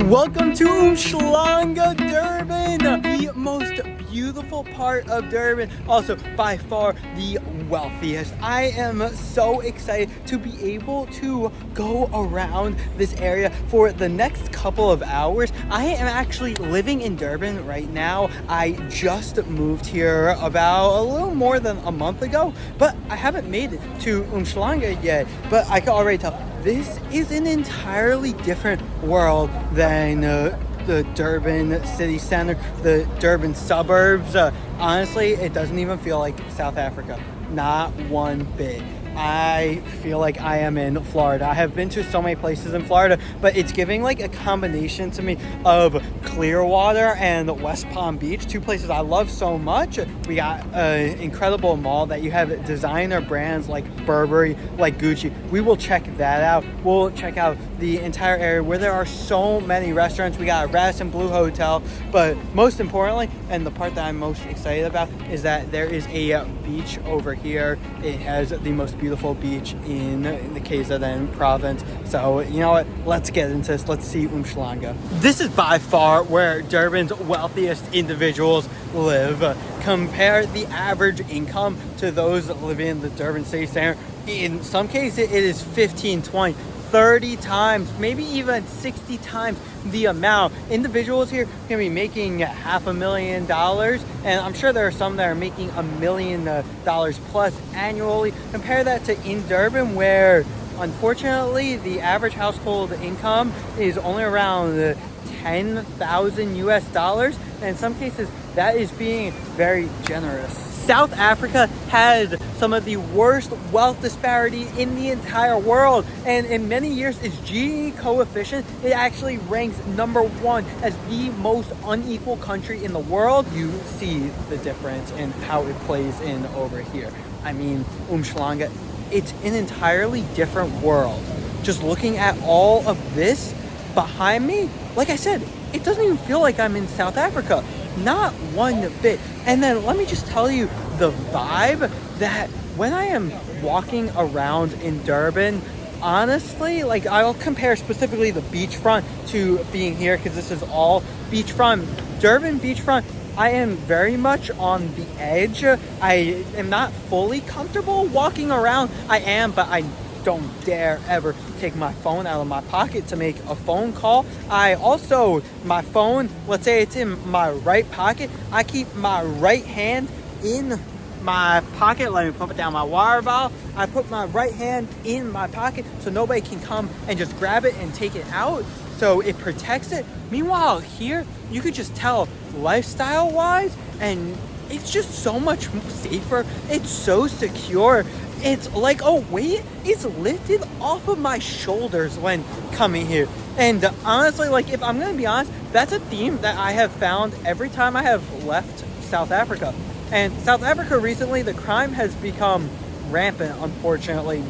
Welcome to Umhlanga, Durban, the most beautiful part of Durban, also by far the wealthiest. I am so excited to be able to go around this area for the next couple of hours. I am actually living in Durban right now. I just moved here about a little more than a month ago, but I haven't made it to Umhlanga yet, but I can already tell this is an entirely different world than the Durban city center, the Durban suburbs. Honestly, it doesn't even feel like South Africa. Not one bit. I feel like I am in Florida. I have been to so many places in Florida, but it's giving like a combination to me of Clearwater and West Palm Beach, two places I love so much. We got an incredible mall that you have designer brands like Burberry, like Gucci. We will check that out. We'll check out the entire area where there are so many restaurants. We got a Radisson Blue Hotel, but most importantly, and the part that I'm most excited about, is that there is a beach over here. It has the most beautiful beach in the KZN province. So you know what, let's get into this. Let's see Umhlanga. This is by far where Durban's wealthiest individuals live. Compare the average income to those that live in the Durban city center. In some cases it is 15, 20, 30 times, maybe even 60 times the amount. Individuals here can be making $500,000, and I'm sure there are some that are making $1 million plus annually. Compare that to in Durban, where unfortunately the average household income is only around 10,000 US dollars, and in some cases that is being very generous. South Africa has some of the worst wealth disparity in the entire world, and in many years its Gini coefficient, it actually ranks #1 as the most unequal country in the world. You see the difference in how it plays in over here. I mean, Umhlanga, it's an entirely different world. Just looking at all of this behind me, like I said, it doesn't even feel like I'm in South Africa. Not one bit. And then let me just tell you the vibe that when I am walking around in Durban, honestly, like I'll compare specifically the beachfront to being here because this is all beachfront. Durban beachfront, I am very much on the edge. I am not fully comfortable walking around. I am, but I don't dare ever take my phone out of my pocket to make a phone call. I also, my phone, let's say it's in my right pocket, I keep my right hand in my pocket. Let me put down my water bottle. I put my right hand in my pocket so nobody can come and just grab it and take it out, so it protects it. Meanwhile here, you could just tell lifestyle wise, and it's just so much safer. It's so secure. It's like a weight is lifted off of my shoulders when coming here. And honestly, like if I'm gonna be honest, that's a theme that I have found every time I have left South Africa. And South Africa recently, the crime has become rampant, unfortunately.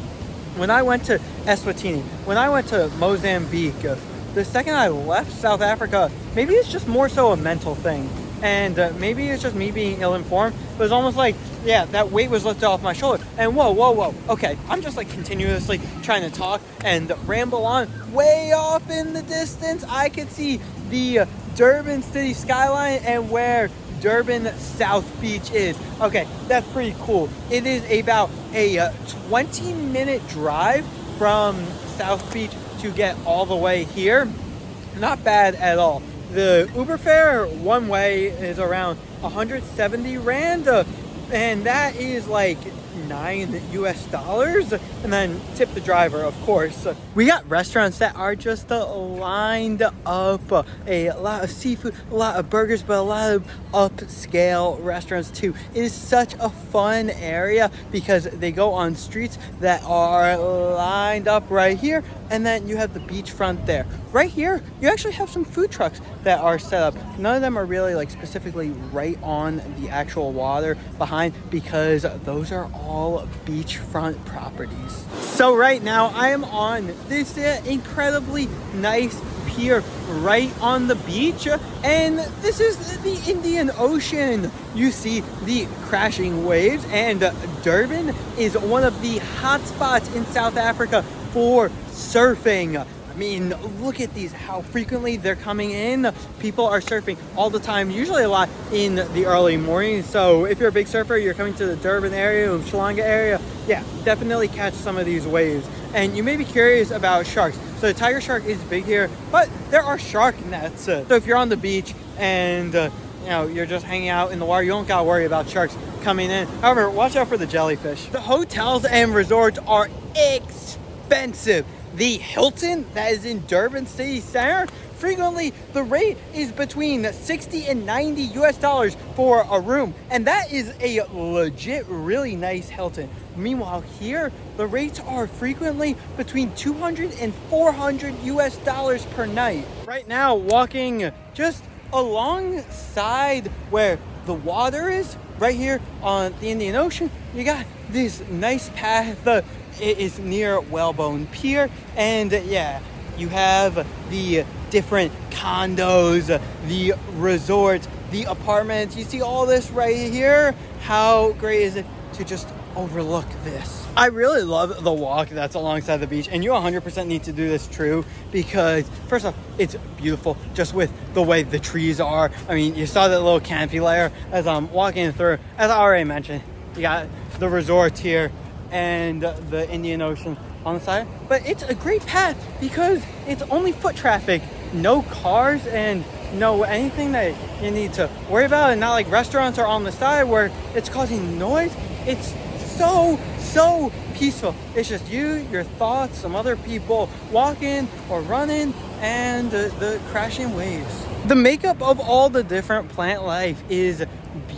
When I went to Eswatini, when I went to Mozambique, the second I left South Africa, maybe it's just more so a mental thing. And maybe it's just me being ill-informed, but it's almost like, yeah, that weight was lifted off my shoulder. And whoa, okay, I'm just like continuously trying to talk and ramble on. Way off in the distance, I could see the Durban city skyline and where Durban South Beach is. Okay, that's pretty cool. It is about a 20-minute drive from South Beach to get all the way here. Not bad at all. The Uber fare one way is around 170 Rand, and that is like $9 US, and then tip the driver, of course. We got restaurants that are just lined up, a lot of seafood, a lot of burgers, but a lot of upscale restaurants too. It is such a fun area because they go on streets that are lined up right here, and then you have the beachfront there. Right here, you actually have some food trucks that are set up. None of them are really like specifically right on the actual water behind, because those are all beachfront properties. So right now I am on this incredibly nice pier right on the beach, and this is the Indian Ocean. You see the crashing waves, and Durban is one of the hot spots in South Africa for surfing. mean, look at these, how frequently they're coming in. People are surfing all the time, usually a lot in the early morning. So if you're a big surfer, you're coming to the Durban area, Umhlanga area, yeah, definitely catch some of these waves. And you may be curious about sharks. So the tiger shark is big here, but there are shark nets. So if you're on the beach and you know, you're just hanging out in the water, you don't gotta worry about sharks coming in. However, watch out for the jellyfish. The hotels and resorts are expensive. The Hilton that is in Durban City Center, frequently the rate is between 60 and 90 US dollars for a room, and that is a legit really nice Hilton. Meanwhile here, the rates are frequently between 200 and 400 US dollars per night. Right now, walking just alongside where the water is, right here on the Indian Ocean, you got this nice path. It is near Whalebone Pier, and yeah, you have the different condos, the resorts, the apartments. You see all this right here. How great is it to just overlook this? I really love the walk that's alongside the beach, and you 100% need to do this true, because first off, it's beautiful just with the way the trees are. I mean, you saw that little canopy layer as I'm walking through. As I already mentioned, you got the resorts here and the Indian Ocean on the side, but it's a great path because it's only foot traffic, no cars, and no anything that you need to worry about, and not like restaurants are on the side where it's causing noise. It's so peaceful. It's just you, your thoughts, some other people walking or running, and the crashing waves. The makeup of all the different plant life is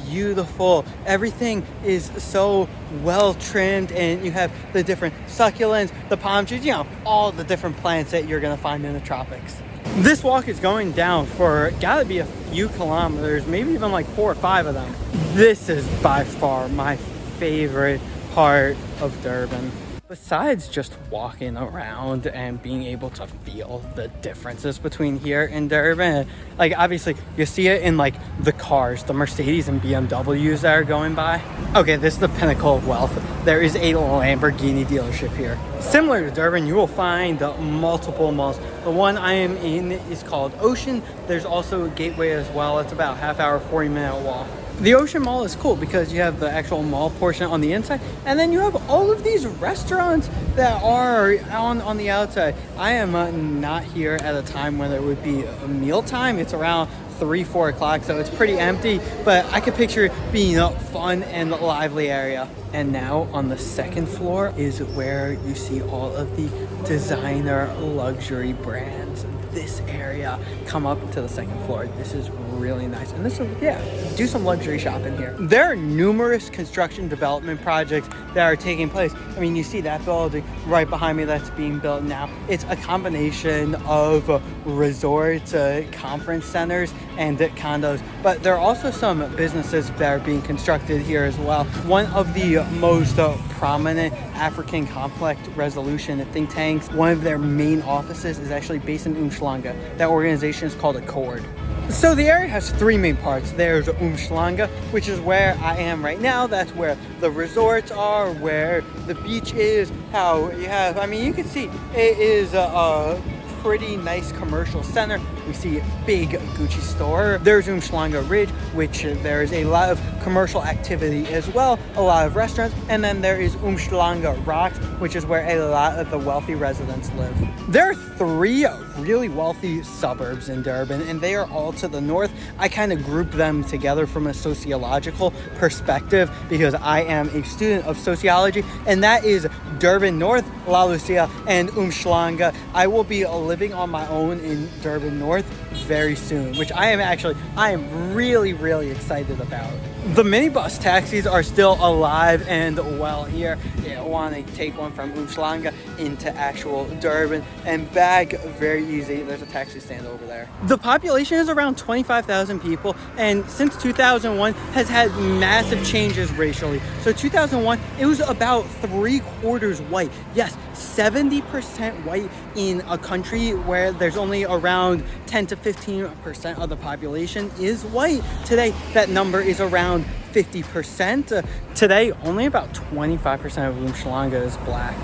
beautiful. Everything is so well trimmed, and you have the different succulents, the palm trees, you know, all the different plants that you're gonna find in the tropics. This walk is going down for gotta be a few kilometers, maybe even like 4 or 5 of them. This is by far my favorite part of Durban. Besides just walking around and being able to feel the differences between here and Durban, like obviously you see it in like the cars, the Mercedes and BMWs that are going by. Okay, this is the pinnacle of wealth. There is a Lamborghini dealership here. Similar to Durban, you will find multiple malls. The one I am in is called Ocean. There's also a Gateway as well. It's about half hour, 40-minute walk. The Ocean Mall is cool because you have the actual mall portion on the inside, and then you have all of these restaurants that are on the outside. I am not here at a time when it would be a meal time. It's around 3-4 o'clock, so it's pretty empty, but I could picture it being a fun and lively area. And now on the second floor is where you see all of the designer luxury brands. This area, come up to the second floor. This is really nice, and this is, yeah, do some luxury shopping here. There are numerous construction development projects that are taking place. I mean, you see that building right behind me that's being built now. It's a combination of resorts, conference centers, and condos, but there are also some businesses that are being constructed here as well. One of the most prominent African conflict resolution think tanks, one of their main offices is actually based in Umhlanga. That organization is called Accord. So the area has 3 main parts. There's Umhlanga, which is where I am right now. That's where the resorts are, where the beach is, how you have, I mean, you can see it is a pretty nice commercial center. We see a big Gucci store. There's Umhlanga Ridge, which there is a lot of commercial activity as well, a lot of restaurants, and then there is Umhlanga Rocks, which is where a lot of the wealthy residents live. There are 3 really wealthy suburbs in Durban, and they are all to the north. I kind of group them together from a sociological perspective because I am a student of sociology, and that is Durban North, La Lucia, and Umhlanga. I will be living on my own in Durban North very soon, which I am really excited about. The minibus taxis are still alive and well here. I want to take one from Umhlanga into actual Durban and back very easy. There's a taxi stand over there. The population is around 25,000 people, and since 2001 has had massive changes racially. So 2001, it was about 3/4 white. Yes, 70% white in a country where there's only around 10 to 15% of the population is white. Today, that number is around 50%. Today, only about 25% of Umhlanga is black.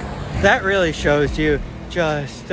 That really shows you just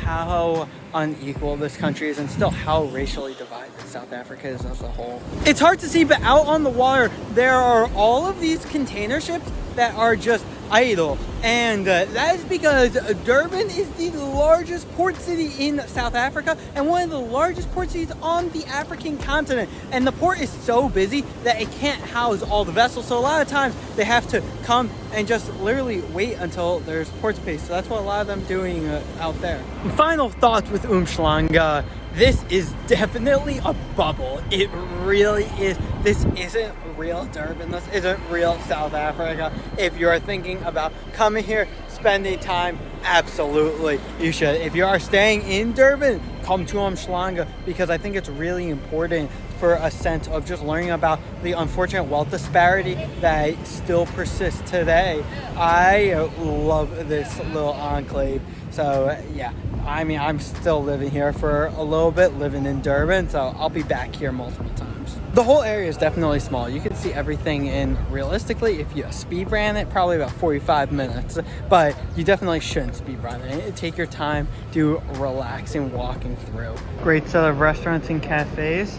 how unequal this country is and still how racially divided South Africa is as a whole. It's hard to see, but out on the water, there are all of these container ships that are just idle. And that is because Durban is the largest port city in South Africa and one of the largest port cities on the African continent. And the port is so busy that it can't house all the vessels. So a lot of times they have to come and just literally wait until there's port space. So that's what a lot of them doing out there. And final thoughts with Umhlanga. This is definitely a bubble. It really is. This isn't real Durban. This isn't real South Africa. If you're thinking about coming here, spending time, absolutely you should. If you are staying in Durban, come to Umhlanga, because I think it's really important for a sense of just learning about the unfortunate wealth disparity that still persists today. I love this little enclave. So yeah, I mean, I'm still living here for a little bit, living in Durban, so I'll be back here multiple times. The whole area is definitely small. You can see everything in, realistically, if you speed ran it, probably about 45 minutes, but you definitely shouldn't speed run it. Take your time, do relaxing walking through. Great set of restaurants and cafes,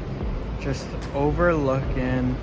just overlooking